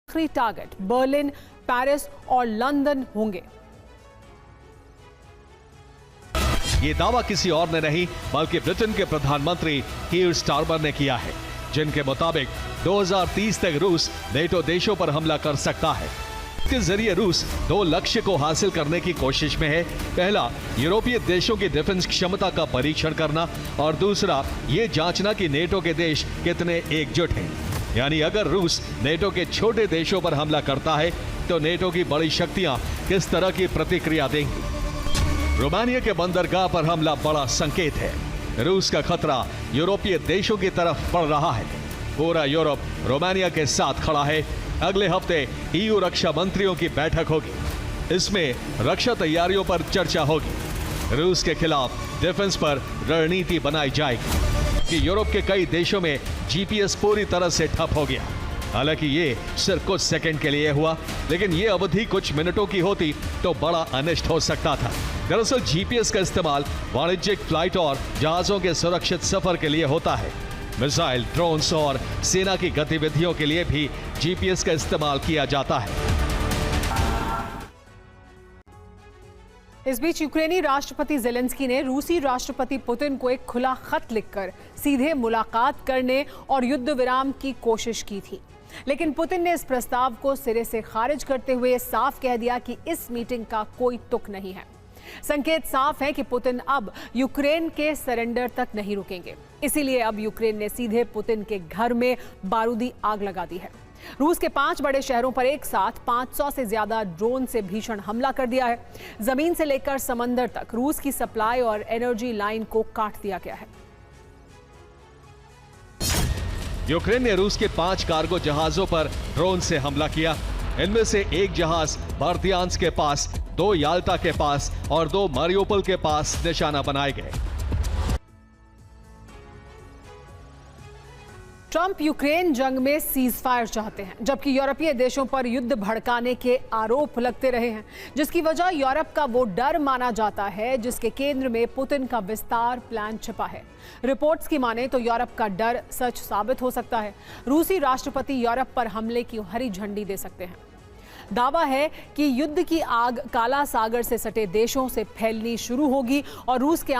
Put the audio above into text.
आखिरी target Berlin, Paris और London होंगे। ये दावा किसी और ने नहीं बल्कि ब्रिटेन के प्रधानमंत्री कीर स्टारमर ने किया है, जिनके मुताबिक 2030 तक रूस नेटो देशों पर हमला कर सकता है। इसके जरिए रूस दो लक्ष्य को हासिल करने की कोशिश में है। पहला, यूरोपीय देशों की डिफेंस क्षमता का परीक्षण करना और दूसरा ये जांचना कि नेटो के देश कितने एकजुट हैं। यानी अगर रूस नेटो के छोटे देशों पर हमला करता है तो नेटो की बड़ी शक्तियां किस तरह की प्रतिक्रिया देंगी। रोमानिया के बंदरगाह पर हमला बड़ा संकेत है। रूस का खतरा यूरोपीय देशों की तरफ बढ़ रहा है। पूरा यूरोप रोमानिया के साथ खड़ा है। अगले हफ्ते ईयू रक्षा मंत्रियों की बैठक होगी। इसमें रक्षा तैयारियों पर चर्चा होगी। रूस के खिलाफ डिफेंस पर रणनीति बनाई जाएगी कि यूरोप के कई देशों में जीपीएस पूरी तरह से ठप हो गया। हालांकि ये सिर्फ कुछ सेकंड के लिए हुआ, लेकिन ये अवधि कुछ मिनटों की होती तो बड़ा अनिष्ट हो सकता था। दरअसल जीपीएस का इस्तेमाल वाणिज्यिक फ्लाइट और जहाजों के सुरक्षित सफर के लिए होता है। मिसाइल, ड्रोन्स और सेना की गतिविधियों के लिए भी जीपीएस का इस्तेमाल किया जाता है। इस बीच यूक्रेनी राष्ट्रपति ज़ेलेंस्की ने रूसी राष्ट्रपति पुतिन को एक खुला खत लिखकर सीधे मुलाकात करने और युद्ध विराम की कोशिश की थी, लेकिन पुतिन ने इस प्रस्ताव को सिरे से खारिज करते हुए साफ कह दिया कि इस मीटिंग का कोई तुक नहीं है। संकेत साफ है कि पुतिन अब यूक्रेन के सरेंडर तक नहीं रुकेंगे। इसीलिए अब यूक्रेन ने सीधे पुतिन के घर में बारूदी आग लगा दी है। रूस के 5 बड़े शहरों पर एक साथ 500 से ज्यादा ड्रोन से भीषण हमला कर दिया है। जमीन से लेकर समंदर तक रूस की सप्लाई और एनर्जी लाइन को काट दिया गया है। यूक्रेन ने रूस के 5 कार्गो जहाजों पर ड्रोन से हमला किया। इनमें से एक जहाज बर्दियांस्क के पास, 2 याल्टा के पास और 2 मारियोपोल के पास निशाना बनाए गए। ट्रंप यूक्रेन जंग में सीजफायर चाहते हैं, जबकि यूरोपीय देशों पर युद्ध भड़काने के आरोप लगते रहे हैं, जिसकी वजह यूरोप का वो डर माना जाता है जिसके केंद्र में पुतिन का विस्तार प्लान छिपा है। रिपोर्ट्स की माने तो यूरोप का डर सच साबित हो सकता है। रूसी राष्ट्रपति यूरोप पर हमले की हरी झंडी दे सकते हैं। दावा है कि युद्ध की आग काला सागर से सटे देशों से फैलनी शुरू होगी और रूस के